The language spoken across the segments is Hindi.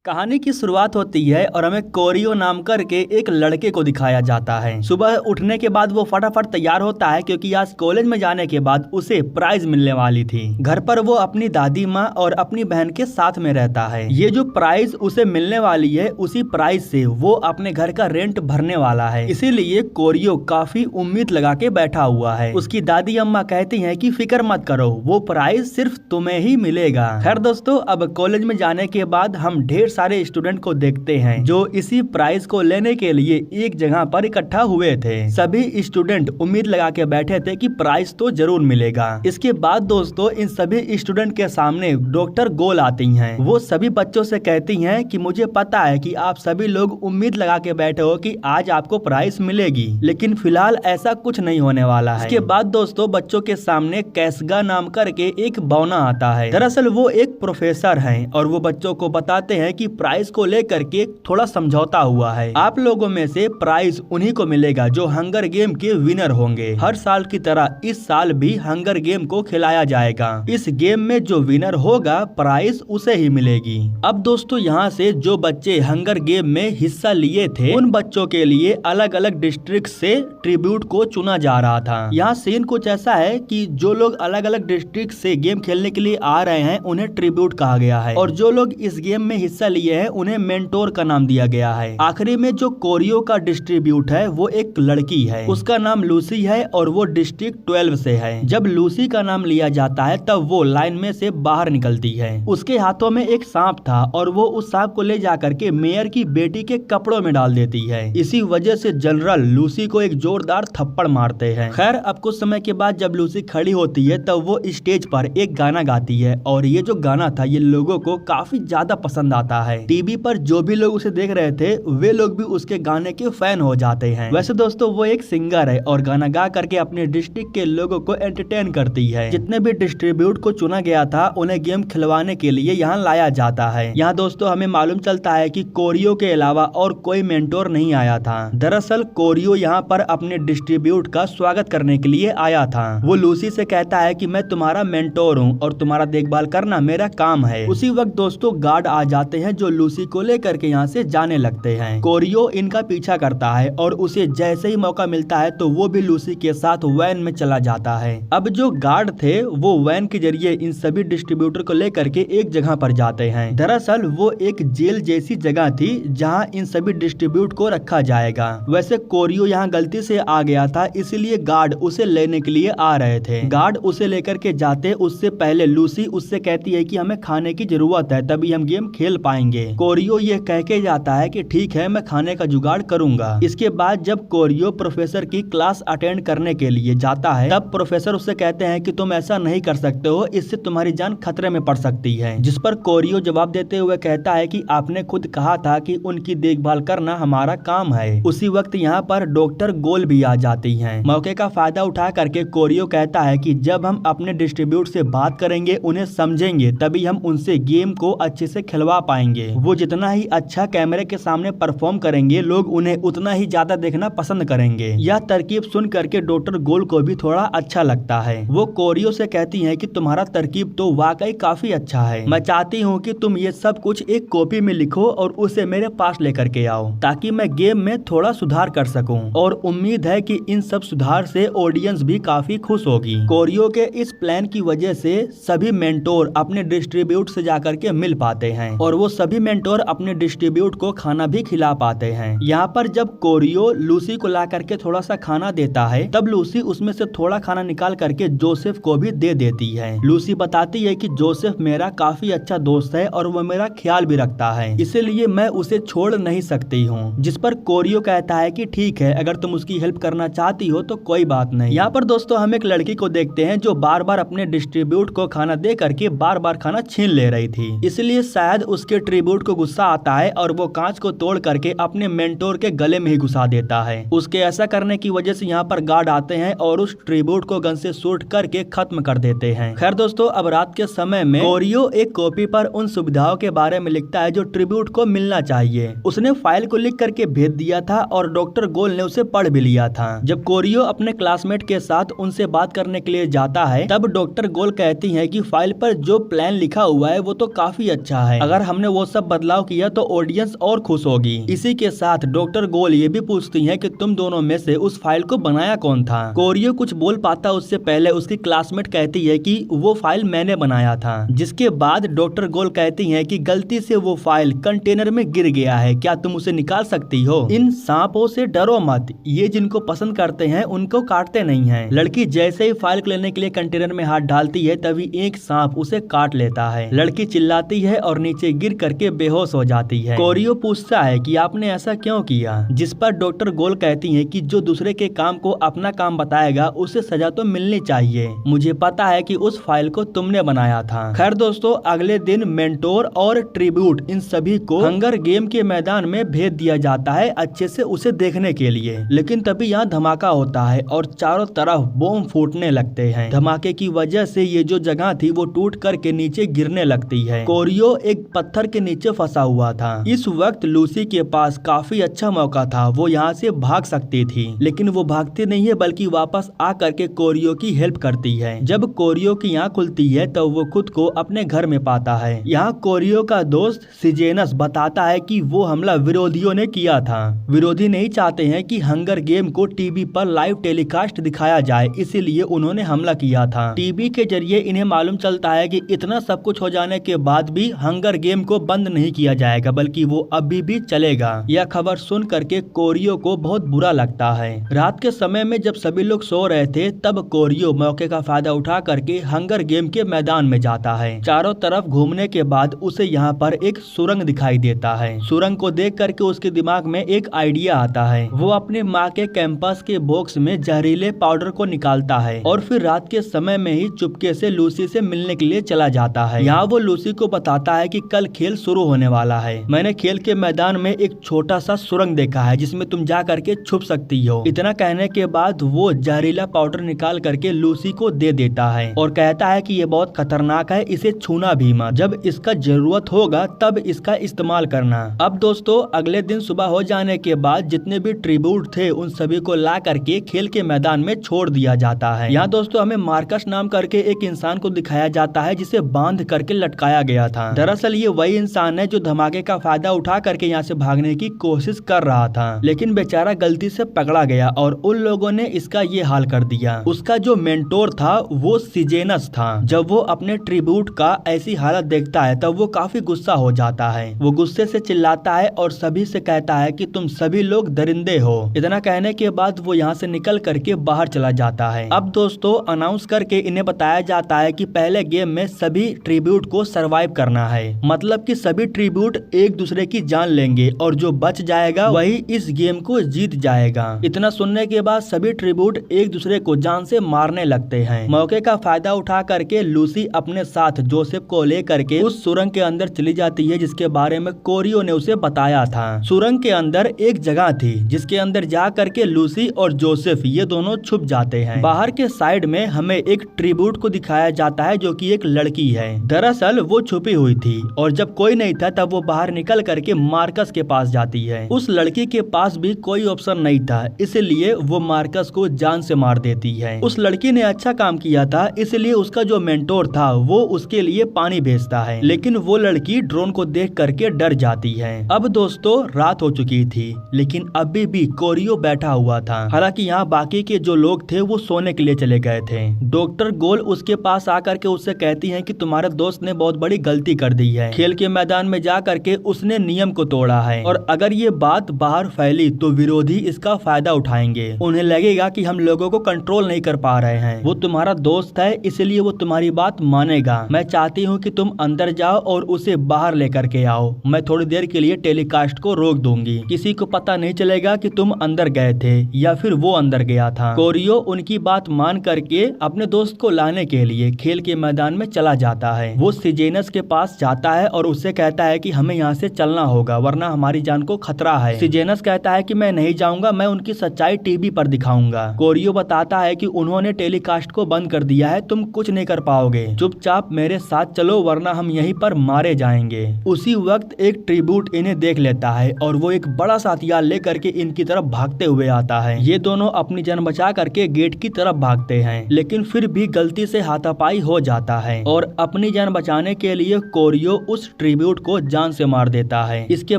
कहानी की शुरुआत होती है और हमें कोरियो नाम करके एक लड़के को दिखाया जाता है। सुबह उठने के बाद वो फटाफट तैयार होता है क्योंकि आज कॉलेज में जाने के बाद उसे प्राइज मिलने वाली थी। घर पर वो अपनी दादी माँ और अपनी बहन के साथ में रहता है। ये जो प्राइज उसे मिलने वाली है उसी प्राइज से वो अपने घर का रेंट भरने वाला है, इसीलिए कोरियो काफी उम्मीद लगा के बैठा हुआ है। उसकी दादी अम्मा कहती है कि फिक्र मत करो, वो प्राइज सिर्फ तुम्हें ही मिलेगा। खैर दोस्तों, अब कॉलेज में जाने के बाद हम ढेर सारे स्टूडेंट को देखते हैं जो इसी प्राइज को लेने के लिए एक जगह पर इकट्ठा हुए थे। सभी स्टूडेंट उम्मीद लगा के बैठे थे कि प्राइज तो जरूर मिलेगा। इसके बाद दोस्तों, इन सभी स्टूडेंट के सामने डॉक्टर गोल आती हैं। वो सभी बच्चों से कहती हैं कि मुझे पता है कि आप सभी लोग उम्मीद लगा के बैठे हो कि आज आपको प्राइज मिलेगी, लेकिन फिलहाल ऐसा कुछ नहीं होने वाला है। इसके बाद दोस्तों, बच्चों के सामने कैसगा नाम करके एक बौना आता है। दरअसल वो एक प्रोफेसर हैं और वो बच्चों को बताते हैं कि प्राइज को लेकर के थोड़ा समझौता हुआ है। आप लोगों में से प्राइज उन्हीं को मिलेगा जो हंगर गेम के विनर होंगे। हर साल की तरह इस साल भी हंगर गेम को खिलाया जाएगा। इस गेम में जो विनर होगा प्राइज उसे ही मिलेगी। अब दोस्तों, यहाँ से जो बच्चे हंगर गेम में हिस्सा लिए थे उन बच्चों के लिए अलग अलग डिस्ट्रिक्ट से ट्रिब्यूट को चुना जा रहा था। यहाँ सीन कुछ ऐसा है कि जो लोग अलग अलग डिस्ट्रिक्ट से गेम खेलने के लिए आ रहे हैं उन्हें ट्रिब्यूट कहा गया है, और जो लोग इस गेम में हिस्सा लिए हैं उन्हें मेंटोर का नाम दिया गया है। आखिरी में जो कोरियो का डिस्ट्रीब्यूट है वो एक लड़की है, उसका नाम लूसी है और वो डिस्ट्रिक्ट 12 से है। जब लूसी का नाम लिया जाता है तब वो लाइन में से बाहर निकलती है। उसके हाथों में एक सांप था और वो उस सांप को ले जाकर के मेयर की बेटी के कपड़ों में डाल देती है। इसी वजह से जनरल लूसी को एक जोरदार थप्पड़ मारते हैं। खैर, अब कुछ समय के बाद जब लूसी खड़ी होती है तब वो स्टेज पर एक गाना गाती है और ये जो गाना था ये लोगों को काफी ज्यादा पसंद आता है। टीवी पर जो भी लोग उसे देख रहे थे वे लोग भी उसके गाने के फैन हो जाते हैं। वैसे दोस्तों, वो एक सिंगर है और गाना गा करके अपने डिस्ट्रिक्ट के लोगों को एंटरटेन करती है। जितने भी डिस्ट्रीब्यूट को चुना गया था उन्हें गेम खिलवाने के लिए यहाँ लाया जाता है। यहाँ दोस्तों हमें मालूम चलता है कि कोरियो के अलावा और कोई मेंटोर नहीं आया था। दरअसल कोरियो यहाँ पर अपने डिस्ट्रीब्यूट का स्वागत करने के लिए आया था। वो लूसी से कहता है कि मैं तुम्हारा मेंटोर हूँ और तुम्हारा देखभाल करना मेरा काम है। उसी वक्त दोस्तों गार्ड आ जाते हैं जो लूसी को लेकर के यहाँ से जाने लगते हैं। कोरियो इनका पीछा करता है और उसे जैसे ही मौका मिलता है तो वो भी लूसी के साथ वैन में चला जाता है। अब जो गार्ड थे वो वैन के जरिए इन सभी डिस्ट्रीब्यूटर को लेकर के एक जगह पर जाते हैं। दरअसल वो एक जेल जैसी जगह थी जहाँ इन सभी डिस्ट्रीब्यूट को रखा जाएगा। वैसे कोरियो यहाँ गलती से आ गया था, इसलिए गार्ड उसे लेने के लिए आ रहे थे। गार्ड उसे लेकर के जाते उससे पहले लूसी उससे कहती है कि हमें खाने की जरूरत है, तभी हम गेम खेल पाएंगे। कोरियो ये कह के जाता है कि ठीक है, मैं खाने का जुगाड़ करूंगा। इसके बाद जब कोरियो प्रोफेसर की क्लास अटेंड करने के लिए जाता है तब प्रोफेसर उससे कहते हैं कि तुम ऐसा नहीं कर सकते हो, इससे तुम्हारी जान खतरे में पड़ सकती है। जिस पर कोरियो जवाब देते हुए कहता है कि आपने खुद कहा था कि उनकी देखभाल करना हमारा काम है। उसी वक्त यहाँ पर डॉक्टर गोल भी आ जाती हैं। मौके का फायदा उठा करके कोरियो कहता है कि जब हम अपने डिस्ट्रीब्यूट से बात करेंगे, उन्हें समझेंगे, तभी हम उनसे गेम को अच्छे से खिलवा पाएंगे। वो जितना ही अच्छा कैमरे के सामने परफॉर्म करेंगे, लोग उन्हें उतना ही ज्यादा देखना पसंद करेंगे। यह तरकीब सुन करके डॉक्टर गोल को भी थोड़ा अच्छा लगता है। वो कोरियो से कहती हैं कि तुम्हारा तरकीब तो वाकई काफी अच्छा है। मैं चाहती हूँ कि तुम ये सब कुछ एक कॉपी में लिखो और उसे मेरे पास लेकर के आओ, ताकि मैं गेम में थोड़ा सुधार कर सकूं। और उम्मीद है कि इन सब सुधार से ऑडियंस भी काफी खुश होगी। कोरियो के इस प्लान की वजह से सभी मेंटोर अपने डिस्ट्रीब्यूट से जाकर के मिल पाते हैं और वो सभी मेंटोर अपने डिस्ट्रीब्यूट को खाना भी खिला पाते हैं। यहाँ पर जब कोरियो लूसी को ला करके थोड़ा सा खाना देता है तब लूसी उसमें से थोड़ा खाना निकाल करके जोसेफ को भी दे देती है। लूसी बताती है कि जोसेफ मेरा काफी अच्छा दोस्त है और वो मेरा ख्याल भी रखता है, इसीलिए मैं उसे छोड़ नहीं सकती हूँ। जिस पर कोरियो कहता है कि ठीक है, अगर तुम उसकी हेल्प करना चाहती हो तो कोई बात नहीं। यहाँ पर दोस्तों हम एक लड़की को देखते हैं जो बार बार अपने डिस्ट्रीब्यूट को खाना दे करके बार बार खाना छीन ले रही थी, इसलिए शायद उसके ट्रिब्यूट को गुस्सा आता है और वो कांच को तोड़ करके अपने मेंटोर के गले में ही घुसा देता है। उसके ऐसा करने की वजह से यहाँ पर गार्ड आते हैं और उस ट्रिब्यूट को गन से शूट करके खत्म कर देते हैं। खैर दोस्तों, अब रात के समय में कोरियो एक कॉपी पर उन सुविधाओं के बारे में लिखता है जो ट्रिब्यूट को मिलना चाहिए। उसने फाइल को लिख करके भेज दिया था और डॉक्टर गोल ने उसे पढ़ भी लिया था। जब कोरियो अपने क्लासमेट के साथ उनसे बात करने के लिए जाता है तब डॉक्टर गोल कहती है कि फाइल पर जो प्लान लिखा हुआ है वो तो काफी अच्छा है, अगर हमने वो सब बदलाव किया तो ऑडियंस और खुश होगी। इसी के साथ डॉक्टर गोल ये भी पूछती है कि तुम दोनों में से उस फाइल को बनाया कौन था। कोरियो कुछ बोल पाता उससे पहले उसकी क्लासमेट कहती है कि वो फाइल मैंने बनाया था, जिसके बाद डॉक्टर गोल कहती है कि गलती से वो फाइल कंटेनर में गिर गया है, क्या तुम उसे निकाल सकती हो? इन सांपों से डरो मत, ये जिनको पसंद करते हैं उनको काटते नहीं हैं। लड़की जैसे ही फाइल लेने के लिए कंटेनर में हाथ डालती है तभी एक सांप उसे काट लेता है। लड़की चिल्लाती है और नीचे गिर करके बेहोश हो जाती है। कोरियो पूछता है कि आपने ऐसा क्यों किया, जिस पर डॉक्टर गोल कहती है कि जो दूसरे के काम को अपना काम बताएगा उसे सजा तो मिलनी चाहिए। मुझे पता है कि उस फाइल को तुमने बनाया था। खैर दोस्तों, अगले दिन मेंटोर और ट्रिब्यूट इन सभी को हंगर गेम के मैदान में भेज दिया जाता है अच्छे से उसे देखने के लिए। लेकिन तभी यहाँ धमाका होता है और चारों तरफ बम फूटने लगते हैं। धमाके की वजह से ये जो जगह थी वो टूट करके नीचे गिरने लगती है। कोरियो एक पत्थर के नीचे फंसा हुआ था। इस वक्त लूसी के पास काफी अच्छा मौका था, वो यहाँ से भाग सकती थी, लेकिन वो भागती नहीं है बल्कि वापस आ करके कोरियो की हेल्प करती है। जब कोरियो की आँख खुलती है तो वो खुद को अपने घर में पाता है। यहाँ कोरियो का दोस्त सिजेनस बताता है कि वो हमला विरोधियों ने किया था। विरोधी नहीं चाहते हैं कि हंगर गेम को टीवी पर लाइव टेलीकास्ट दिखाया जाए, इसीलिए उन्होंने हमला किया था। टीवी के जरिए इन्हें मालूम चलता है कि इतना सब कुछ हो जाने के बाद भी हंगर गेम को बंद नहीं किया जाएगा, बल्कि वो अभी भी चलेगा। यह खबर सुन करके कोरियो को बहुत बुरा लगता है। रात के समय में जब सभी लोग सो रहे थे तब कोरियो मौके का फायदा उठा करके हंगर गेम के मैदान में जाता है। चारों तरफ घूमने के बाद उसे यहाँ पर एक सुरंग दिखाई देता है। सुरंग को देख करके उसके दिमाग में एक आइडिया आता है। वो अपने माँ के कैंपस के बॉक्स में जहरीले पाउडर को निकालता है और फिर रात के समय में ही चुपके से लूसी से मिलने के लिए चला जाता है। यहाँ वो लूसी को बताता है कि कल खेल शुरू होने वाला है। मैंने खेल के मैदान में एक छोटा सा सुरंग देखा है जिसमें तुम जा करके छुप सकती हो। इतना कहने के बाद वो जहरीला पाउडर निकाल करके लूसी को दे देता है और कहता है कि ये बहुत खतरनाक है, इसे छूना भी मत, जब इसका जरूरत होगा तब इसका इस्तेमाल करना। अब दोस्तों, अगले दिन सुबह हो जाने के बाद जितने भी ट्रिब्यूट थे उन सभी को ला करके खेल के मैदान में छोड़ दिया जाता है। यहाँ दोस्तों हमें मार्कस नाम करके एक इंसान को दिखाया जाता है जिसे बांध करके लटकाया गया था। दरअसल ये वही इंसान है जो धमाके का फायदा उठा करके यहाँ से भागने की कोशिश कर रहा था, लेकिन बेचारा गलती से पकड़ा गया और उन लोगों ने इसका ये हाल कर दिया। उसका जो मेंटोर था वो सिजेनस था। जब वो अपने ट्रिब्यूट का ऐसी हालत देखता है तब वो काफी गुस्सा हो जाता है। वो गुस्से से चिल्लाता है और सभी से कहता है कि तुम सभी लोग दरिंदे हो। इतना कहने के बाद वो यहाँ से निकल करके बाहर चला जाता है। अब दोस्तों अनाउंस करके इन्हें बताया जाता है कि पहले गेम में सभी ट्रिब्यूट को सरवाइव करना है, मतलब कि सभी ट्रिब्यूट एक दूसरे की जान लेंगे और जो बच जाएगा वही इस गेम को जीत जाएगा। इतना सुनने के बाद सभी ट्रिब्यूट एक दूसरे को जान से मारने लगते हैं। मौके का फायदा उठा करके लूसी अपने साथ जोसेफ को लेकर के उस सुरंग के अंदर चली जाती है जिसके बारे में कोरियो ने उसे बताया था। सुरंग के अंदर एक जगह थी जिसके अंदर जा करके लूसी और जोसेफ ये दोनों छुप जाते हैं। बाहर के साइड में हमें एक ट्रिब्यूट को दिखाया जाता है जो कि एक लड़की है। दरअसल वो छुपी हुई थी और जब कोई नहीं था तब वो बाहर निकल करके मार्कस के पास जाती है। उस लड़की के पास भी कोई ऑप्शन नहीं था, इसलिए वो मार्कस को जान से मार देती है। उस लड़की ने अच्छा काम किया था, इसलिए उसका जो मेंटोर था वो उसके लिए पानी भेजता है, लेकिन वो लड़की ड्रोन को देख करके डर जाती है। अब दोस्तों रात हो चुकी थी, लेकिन अभी भी कोरियो बैठा हुआ था। हालांकि यहाँ बाकी के जो लोग थे वो सोने के लिए चले गए थे। डॉक्टर गोल उसके पास आकर के उससे कहती है कि तुम्हारे दोस्त ने बहुत बड़ी गलती कर दी है। खेल के मैदान में जा करके उसने नियम को तोड़ा है और अगर ये बात बाहर फैली तो विरोधी इसका फायदा उठाएंगे। उन्हें लगेगा कि हम लोगों को कंट्रोल नहीं कर पा रहे हैं। वो तुम्हारा दोस्त है, इसलिए वो तुम्हारी बात मानेगा। मैं चाहती हूँ कि तुम अंदर जाओ और उसे बाहर लेकर के आओ। मैं थोड़ी देर के लिए टेलीकास्ट को रोक दूंगी, किसी को पता नहीं चलेगा कि तुम अंदर गए थे या फिर वो अंदर गया था। कोरियो उनकी बात मान करके अपने दोस्त को लाने के लिए खेल के मैदान में चला जाता है। वो सिजेनस के पास जाता है और उससे कहता है कि हमें यहाँ से चलना होगा वरना हमारी जान को खतरा है। सिजेनस कहता है कि मैं नहीं जाऊंगा, मैं उनकी सच्चाई टीवी पर दिखाऊंगा। कोरियो बताता है कि उन्होंने टेलीकास्ट को बंद कर दिया है, तुम कुछ नहीं कर पाओगे, चुपचाप मेरे साथ चलो वरना हम यहीं पर मारे जाएंगे। उसी वक्त एक ट्रिब्यूट इन्हें देख लेता है और वो एक बड़ा सा हथियार लेकर के इनकी तरफ भागते हुए आता है। ये दोनों अपनी जान बचा करके गेट की तरफ भागते हैं, लेकिन फिर भी गलती से हाथापाई हो जाता है और अपनी जान बचाने के लिए कोरियो उस ट्रिब्यूट को जान से मार देता है। इसके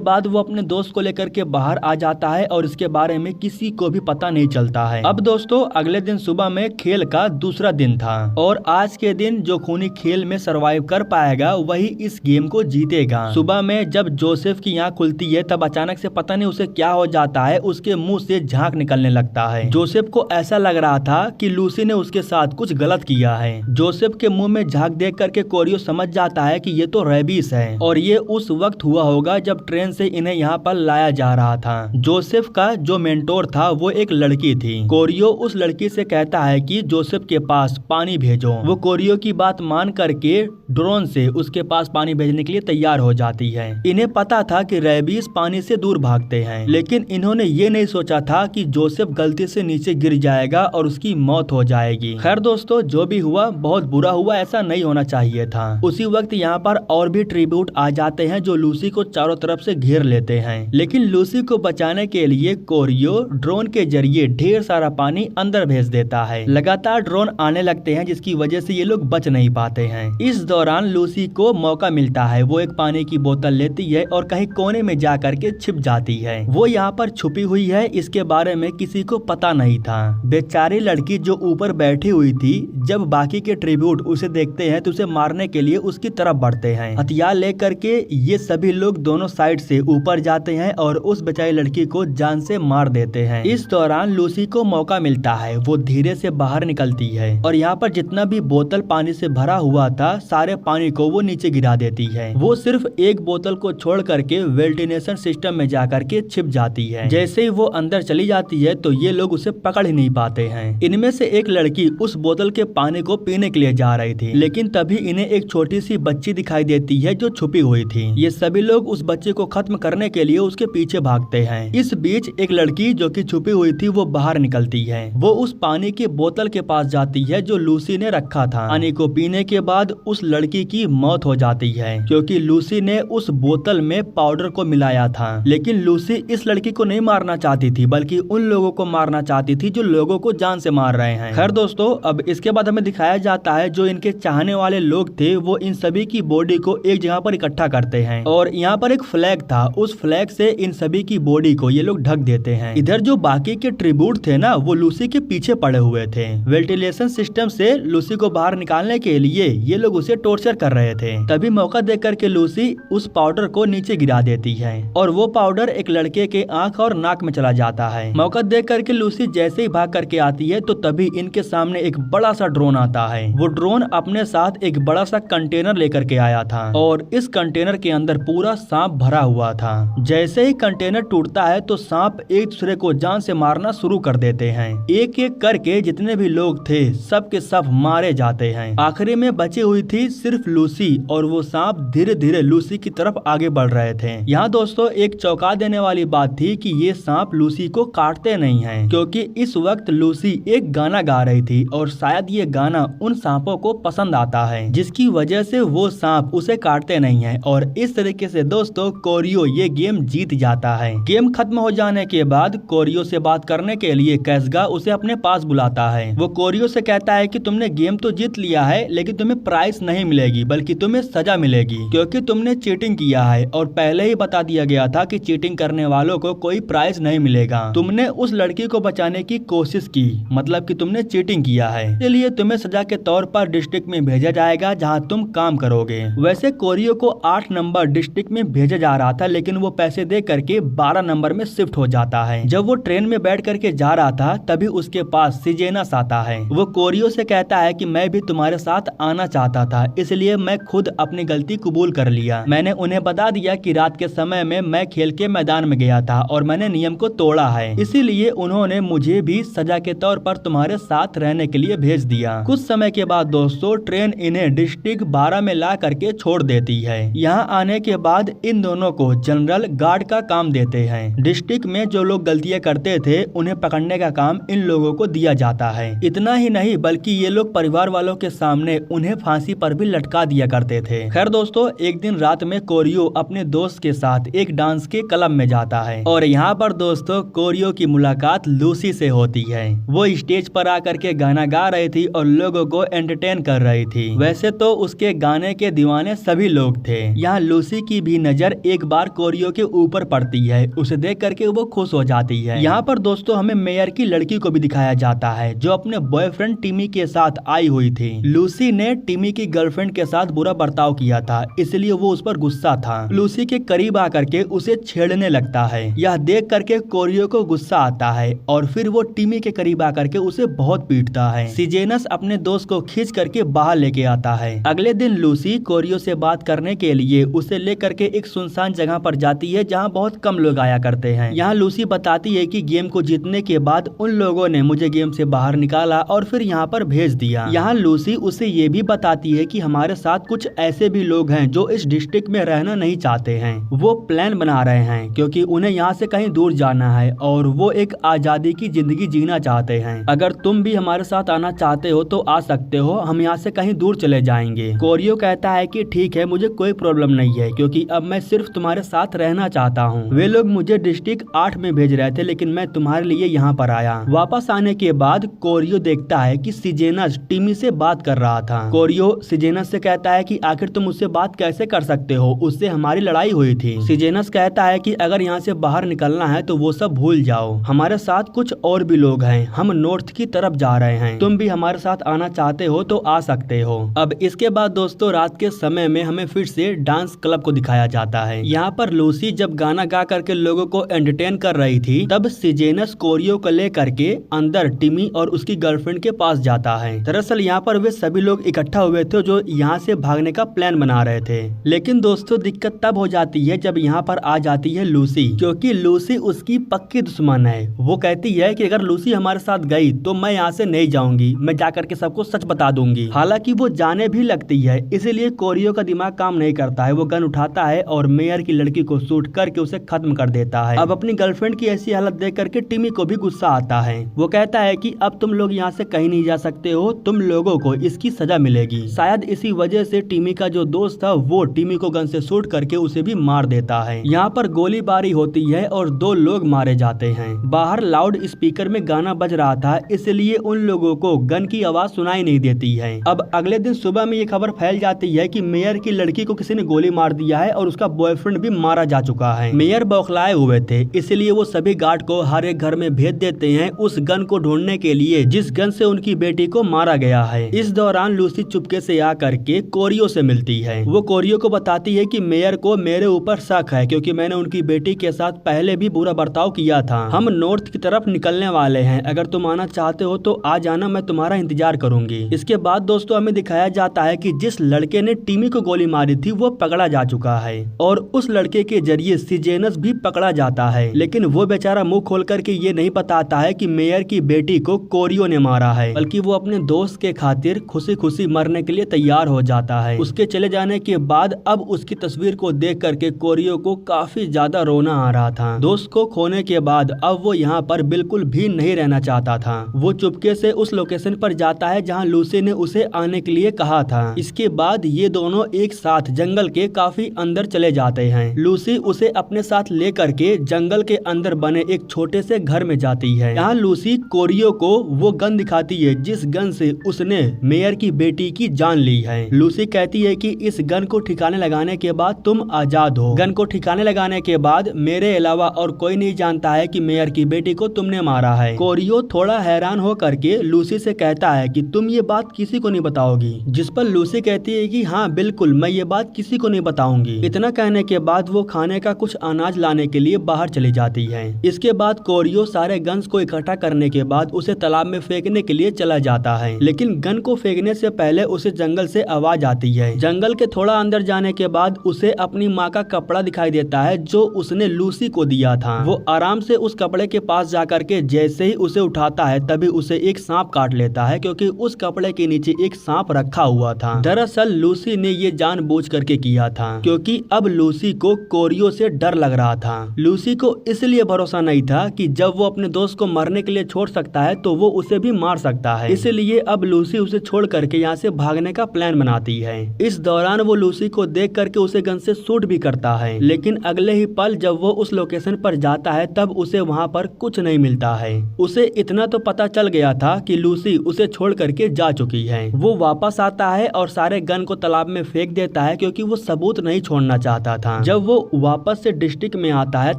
बाद वो अपने दोस्त को लेकर के बाहर आ जाता है और इसके बारे में किसी को भी पता नहीं चलता है। अब दोस्तों अगले दिन सुबह में खेल का दूसरा दिन था और आज के दिन जो खूनी खेल में सरवाइव कर पाएगा वही इस गेम को जीतेगा। सुबह में जब जोसेफ की आँख खुलती है तब अचानक से पता नहीं उसे क्या हो जाता है, उसके मुंह से झाग निकलने लगता है। जोसेफ को ऐसा लग रहा था कि लूसी ने उसके साथ कुछ गलत किया है। जोसेफ के मुंह में झाग देख करके कोरियो समझ जाता है कि ये तो रेबीज है और ये उस वक्त हुआ होगा जब ट्रेन से इन्हें यहाँ पर लाया जा रहा था। जोसेफ का जो मेंटोर था वो एक लड़की थी। कोरियो उस लड़की से कहता है कि जोसेफ के पास पानी भेजो। वो कोरियो की बात मान करके ड्रोन से उसके पास पानी भेजने के लिए तैयार हो जाती है। इन्हें पता था कि रेबीज पानी से दूर भागते हैं, लेकिन इन्होंने ये नहीं सोचा था कि जोसेफ गलती से नीचे गिर जाएगा और उसकी मौत हो जाएगी। खैर दोस्तों जो भी हुआ बहुत बुरा हुआ, ऐसा नहीं होना चाहिए था। उसी वक्त यहाँ पर और भी ट्रिब्यूट आ जाते हैं जो लूसी को चारों तरफ से घेर लेते हैं, लेकिन लूसी को बचाने के लिए कोरियो ड्रोन के जरिए ढेर सारा पानी अंदर भेज देता है। लगातार ड्रोन आने लगते हैं जिसकी वजह से ये लोग बच नहीं पाते हैं। इस दौरान लूसी को मौका मिलता है, वो एक पानी की बोतल लेती है और कहीं कोने में जा करके छिप जाती है। वो यहाँ पर छुपी हुई है, इसके बारे में किसी को पता नहीं था। बेचारी लड़की जो ऊपर बैठी हुई थी, जब बाकी के ट्रिब्यूट उसे देखते हैं तो उसे मारने के लिए उसकी तरफ बढ़ते हैं। हथियार लेकर के ये सभी लोग दोनों साइड से ऊपर जाते हैं और उस बेचारी लड़की को जान से मार देते हैं। इस दौरान लूसी को मौका मिलता है, वो धीरे से बाहर निकलती है और यहाँ पर जितना भी बोतल पानी से भरा हुआ था सारे पानी को वो नीचे गिरा देती है। वो सिर्फ एक बोतल को छोड़ करके वेंटिलेशन सिस्टम में जा करके छिप जाती है। जैसे ही वो अंदर चली जाती है तो ये लोग उसे पकड़ ही नहीं पाते हैं। इनमें से एक लड़की उस बोतल के पानी को पीने के लिए जा रही थी, लेकिन तभी इन्हें एक छोटी सी बच्ची दिखाई देती है जो छुपी हुई थी। ये सभी लोग उस बच्चे को खत्म करने के लिए उसके पीछे भागते हैं। इस बीच एक लड़की जो कि छुपी हुई थी वो बाहर निकलती है। वो उस पानी की बोतल के पास जाती है जो लूसी ने रखा था। पानी को पीने के बाद उस लड़की की मौत हो जाती है क्योंकि लूसी ने उस बोतल में पाउडर को मिलाया था। लेकिन लूसी इस लड़की को नहीं मारना चाहती थी, बल्कि उन लोगों को मारना चाहती थी जो लोगों को जान से मार रहे हैं। खैर दोस्तों अब इसके बाद हमें दिखाया जाता है जो इनके चाहने वाले लोग थे वो इन सभी की बॉडी को एक जगह पर इकट्ठा करते हैं और यहाँ पर एक फ्लैग था, उस फ्लैग से इन सभी की बॉडी को ये लोग ढक देते हैं। इधर जो बाकी के ट्रिब्यूट थे ना वो लूसी के पीछे पड़े हुए थे। वेंटिलेशन सिस्टम से लूसी को बाहर निकालने के लिए ये लोग उसे टॉर्चर कर रहे थे। तभी मौका देख करके लूसी उस पाउडर को नीचे गिरा देती है और वो पाउडर एक लड़के के आंख और नाक में चला जाता है। मौका देख करके लूसी जैसे ही भाग करके आती है तो तभी इनके सामने एक बड़ा सा ड्रोन आता है। वो ड्रोन अपने साथ एक बड़ा सा कंटेनर लेकर के आया था और इस कंटेनर के अंदर पूरा सांप भरा हुआ था। जैसे ही कंटेनर टूटता है तो सांप एक दूसरे को जान से मारना शुरू कर देते हैं। एक एक करके जितने भी लोग थे सब के सब मारे जाते हैं। आखिरी में बची हुई थी सिर्फ लूसी और वो सांप धीरे धीरे लूसी की तरफ आगे बढ़ रहे थे। यहाँ दोस्तों एक चौंका देने वाली बात थी कि ये सांप लूसी को काटते नहीं हैं, क्योंकि इस वक्त लूसी एक गाना गा रही थी और शायद ये गाना उन सांपों को पसंद आता है, जिसकी वजह से वो सांप उसे काटते नहीं हैं। और इस तरीके से दोस्तों कोरियो ये गेम जीत जाता है। गेम खत्म हो जाने के बाद कोरियो से बात करने के लिए कैसगा उसे अपने पास बुलाता है। वो कोरियो से कहता है कि तुमने गेम तो जीत लिया है, लेकिन तुम्हें प्राइज नहीं मिलेगी बल्कि तुम्हें सजा मिलेगी, क्योंकि तुमने चीटिंग किया है और पहले ही बता दिया गया था कि चीटिंग करने वालों को कोई प्राइज नहीं मिलेगा। तुमने उस लड़की को बचाने की कोशिश की, मतलब कि तुमने चीटिंग किया है, इसलिए तुम्हें सजा के तौर पर डिस्ट्रिक्ट में भेजा जाएगा जहां तुम काम करोगे। वैसे कोरियो को 8 नंबर डिस्ट्रिक्ट में भेजा जा रहा था, लेकिन वो पैसे दे करके 12 नंबर में शिफ्ट हो जाता है। जब वो ट्रेन में बैठ करके जा रहा था तभी उसके पास सिजेनस आता है। वो कोरियो से कहता है कि मैं भी तुम्हारे साथ आना चाहता था, इसलिए मैं खुद अपनी गलती कबूल कर लिया। मैंने उन्हें बता दिया कि रात के समय में मैं खेल के मैदान में गया था और मैंने नियम को तोड़ा है, इसीलिए उन्होंने मुझे भी सजा के तौर पर तुम्हारे साथ रहने के लिए भेज दिया। कुछ समय के बाद दोस्तों ट्रेन इन्हें डिस्ट्रिक्ट 12 में ला करके छोड़ देती है। यहाँ आने के बाद इन दोनों को जनरल गार्ड का काम देते हैं। डिस्ट्रिक्ट में जो लोग गलतियाँ करते थे उन्हें पकड़ने का काम इन लोगों को दिया जाता है। इतना ही नहीं बल्कि ये लोग परिवार वालों के सामने उन्हें फांसी पर भी लटका दिया करते थे। खैर दोस्तों एक दिन रात में कोरियो अपने दोस्त के साथ एक डांस के क्लब में जाता है और यहाँ पर दोस्तों कोरियो की मुलाकात लूसी से होती है। वो स्टेज पर आकर के गाना गा रही थी और लोगों को एंटरटेन कर रही थी। वैसे तो उसके गाने के दीवाने सभी लोग लोग थे। यहाँ लूसी की भी नजर एक बार कोरियो के ऊपर पड़ती है। उसे देख करके वो खुश हो जाती है। यहाँ पर दोस्तों हमें मेयर की लड़की को भी दिखाया जाता है जो अपने बॉयफ्रेंड टिमी के साथ आई हुई थी। लूसी ने टिमी की गर्लफ्रेंड के साथ बुरा बर्ताव किया था, इसलिए वो उस पर गुस्सा था। लूसी के करीब आकर के उसे छेड़ने लगता है। यह देख करके कोरियो को गुस्सा आता है और फिर वो टिमी के करीब आकर के उसे बहुत पीटता है। सिजेनस अपने दोस्त को खींच करके बाहर लेके आता है। अगले दिन लूसी कोरियो से बात करने के लिए उसे लेकर के एक सुनसान जगह पर जाती है जहाँ बहुत कम लोग आया करते हैं। यहाँ लूसी बताती है कि गेम को जीतने के बाद उन लोगों ने मुझे गेम से बाहर निकाला और फिर यहाँ पर भेज दिया। यहाँ लूसी उसे ये भी बताती है कि हमारे साथ कुछ ऐसे भी लोग हैं जो इस डिस्ट्रिक्ट में रहना नहीं चाहते हैं। वो प्लान बना रहे हैं क्योंकि उन्हें यहाँ से कहीं दूर जाना है और वो एक आजादी की जिंदगी जीना चाहते हैं। अगर तुम भी हमारे साथ आना चाहते हो तो आ सकते हो, हम यहाँ से कहीं दूर चले जाएंगे। कोरियो कहता है कि ठीक है, मुझे कोई प्रॉब्लम नहीं है क्योंकि अब मैं सिर्फ तुम्हारे साथ रहना चाहता हूँ। वे लोग मुझे डिस्ट्रिक्ट 8 में भेज रहे थे लेकिन मैं तुम्हारे लिए यहाँ पर आया। वापस आने के बाद कोरियो देखता है कि सिजेनस टिमी से बात कर रहा था। कोरियो सिजेनस से कहता है कि आखिर तुम उससे बात कैसे कर सकते हो, उससे हमारी लड़ाई हुई थी। सिजेनस कहता है कि अगर यहाँ से बाहर निकलना है तो वो सब भूल जाओ, हमारे साथ कुछ और भी लोग हैं, हम नॉर्थ की तरफ जा रहे हैं, तुम भी हमारे साथ आना चाहते हो तो आ सकते हो। अब इसके बाद दोस्तों रात के समय में हमें फिर से डांस क्लब को दिखाया जाता है। यहाँ पर लूसी जब गाना गा करके लोगों को एंटरटेन कर रही थी तब सिजेनस कोरियो को लेकर के अंदर टिमी और उसकी गर्लफ्रेंड के पास जाता है। दरअसल यहाँ पर वे सभी लोग इकट्ठा हुए थे जो यहाँ से भागने का प्लान बना रहे थे। लेकिन दोस्तों दिक्कत तब हो जाती है जब यहाँ पर आ जाती है लूसी, क्योंकि लूसी उसकी पक्की दुश्मन है। वो कहती है कि अगर लूसी हमारे साथ गई तो मैं यहाँ से नहीं जाऊंगी, मैं जाकर के सबको सच बता दूंगी। हालांकि वो जाने भी लगती है, इसीलिए कोरियो का दिमाग काम नहीं करता है। वो गन उठाता है और मेयर की लड़की को शूट करके उसे खत्म कर देता है। अब अपनी गर्लफ्रेंड की ऐसी हालत देख करके टिमी को भी गुस्सा आता है। वो कहता है कि अब तुम लोग यहाँ से कहीं नहीं जा सकते हो, तुम लोगों को इसकी सजा मिलेगी। शायद इसी वजह से टिमी का जो दोस्त था वो टिमी को गन से शूट करके उसे भी मार देता है। यहाँ पर गोलीबारी होती है और 2 लोग मारे जाते हैं। बाहर लाउड स्पीकर में गाना बज रहा था, इसलिए उन लोगों को गन की आवाज सुनाई नहीं देती है। अब अगले दिन सुबह में ये खबर फैल जाती है कि मेयर की लड़की को किसी ने गोली मार दिया है और उसका बॉयफ्रेंड भी मारा जा चुका है। मेयर बौखलाए हुए थे, इसलिए वो सभी गार्ड को हर एक घर में भेज देते हैं उस गन को ढूंढने के लिए जिस गन से उनकी बेटी को मारा गया है। इस दौरान लूसी चुपके से आकर के कोरियो से मिलती है। वो कोरियो को बताती है कि मेयर को मेरे ऊपर शक है क्योंकि मैंने उनकी बेटी के साथ पहले भी बुरा बर्ताव किया था। हम नॉर्थ की तरफ निकलने वाले हैं, अगर तुम आना चाहते हो तो आ जाना, मैं तुम्हारा इंतजार करूंगी। इसके बाद दोस्तों हमें दिखाया जाता है कि जिस लड़के ने टिमी को गोली मारी थी वो पकड़ा जा चुका है और उस लड़के के जरिए सिजेनस भी पकड़ा जाता है। लेकिन वो बेचारा मुंह खोल करके ये नहीं बताता है कि मेयर की बेटी को कोरियो ने मारा है, बल्कि वो अपने दोस्त के खातिर खुशी खुशी मरने के लिए तैयार हो जाता है। उसके चले जाने के बाद अब उसकी तस्वीर को देख करके कोरियो को काफी ज्यादा रोना आ रहा था। दोस्त को खोने के बाद अब वो यहाँ पर बिल्कुल भी नहीं रहना चाहता था। वो चुपके से उस लोकेशन पर जाता है जहाँ लूसी ने उसे आने के लिए कहा था। इसके बाद ये दोनों एक साथ जंगल के काफी अंदर चले जाते हैं। लूसी उसे अपने साथ ले करके जंगल के अंदर बने एक छोटे से घर में जाती है। यहाँ लूसी कोरियो को वो गन दिखाती है जिस गन से उसने मेयर की बेटी की जान ली है। लूसी कहती है कि इस गन को ठिकाने लगाने के बाद तुम आजाद हो। गन को ठिकाने लगाने के बाद मेरे अलावा और कोई नहीं जानता है कि मेयर की बेटी को तुमने मारा है। कोरियो थोड़ा हैरान हो करके लूसी से कहता है कि तुम ये बात किसी को नहीं बताओगी, जिस पर लूसी कहती है कि हाँ बिल्कुल, मैं ये बात किसी को नहीं बताऊंगी। इतना कहने के बाद वो खाने का कुछ अनाज लाने के लिए बाहर चली जाती है। इसके बाद कोरियो सारे गन्स को इकट्ठा करने के बाद उसे तालाब में फेंकने के लिए चला जाता है। लेकिन गन को फेंकने से पहले उसे जंगल से आवाज आती है। जंगल के थोड़ा अंदर जाने के बाद उसे अपनी माँ का कपड़ा दिखाई देता है जो उसने लूसी को दिया था। वो आराम से उस कपड़े के पास जाकर के जैसे ही उसे उठाता है तभी उसे एक सांप काट लेता है, क्योंकि उस कपड़े के नीचे एक सांप रखा हुआ था। दरअसल लूसी ने ये जानबूझ करके किया था क्योंकि अब लूसी को कोरियो से डर लग रहा था। लूसी को इसलिए भरोसा नहीं था कि जब वो अपने दोस्त को मरने के लिए छोड़ सकता है तो वो उसे भी मार सकता है। इसलिए अब लूसी उसे छोड़ करके यहाँ से भागने का प्लान बनाती है। इस दौरान वो लूसी को देख करके उसे गन से शूट भी करता है, लेकिन अगले ही पल जब वो उस लोकेशन पर जाता है तब उसे वहाँ पर कुछ नहीं मिलता है। उसे इतना तो पता चल गया था कि लूसी उसे छोड़ करके जा चुकी है। वो वापस आता है और सारे गन को तालाब में फेंक देता करता है क्योंकि वो सबूत नहीं छोड़ना चाहता था। जब वो वापस से डिस्ट्रिक्ट में आता है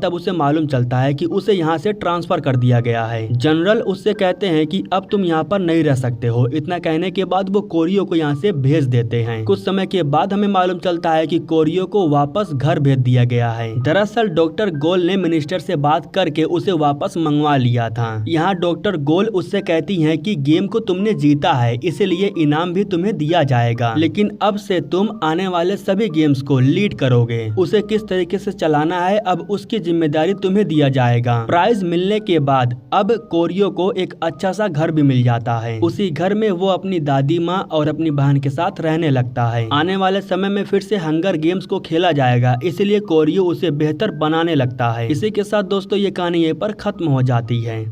तब उसे मालूम चलता है कि उसे यहाँ से ट्रांसफर कर दिया गया है। जनरल उससे कहते हैं कि अब तुम यहाँ पर नहीं रह सकते हो। इतना कहने के बाद वो कोरियो को यहाँ से भेज देते हैं। कुछ समय के बाद हमें मालूम चलता है कि कोरियो को वापस घर भेज दिया गया है। दरअसल डॉक्टर गोल ने मिनिस्टर से बात करके उसे वापस मंगवा लिया था। यहाँ डॉक्टर गोल उससे कहती हैं कि गेम को तुमने जीता है, इसीलिए इनाम भी तुम्हें दिया जाएगा, लेकिन अब से तुम आने वाले सभी गेम्स को लीड करोगे। उसे किस तरीके से चलाना है अब उसकी जिम्मेदारी तुम्हें दिया जाएगा। प्राइज मिलने के बाद अब कोरियो को एक अच्छा सा घर भी मिल जाता है। उसी घर में वो अपनी दादी माँ और अपनी बहन के साथ रहने लगता है। आने वाले समय में फिर से हंगर गेम्स को खेला जाएगा, इसलिए कोरियो उसे बेहतर बनाने लगता है। इसी के साथ दोस्तों ये कहानी यहीं पर खत्म हो जाती है।